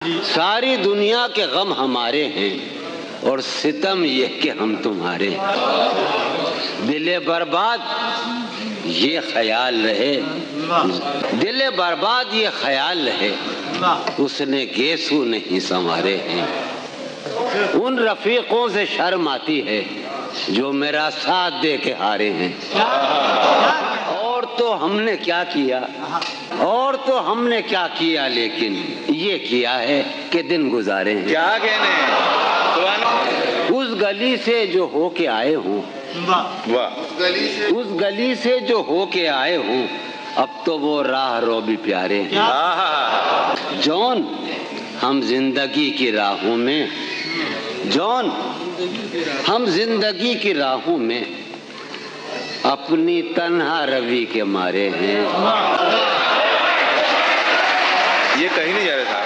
सारी दुनिया के गम हमारे हैं और सितम ये कि हम तुम्हारे। दिले बर्बाद ये ख्याल रहे, दिले बर्बाद ये ख्याल रहे, उसने गेसू नहीं संवारे हैं। उन रफीकों से शर्म आती है जो मेरा साथ दे के हारे हैं। और तो हमने क्या किया, और तो हमने क्या किया, लेकिन ये किया है कि दिन गुजारे हैं। क्या कहने उस गली से जो होके आए हूँ, उस गली से जो होके आए हूँ, अब तो वो राह रो भी प्यारे हैं। जौन हम जिंदगी की राहों में, जौन हम जिंदगी की राहों में अपनी तन्हा रवि के मारे हैं। ये कहीं नहीं जा रहा था।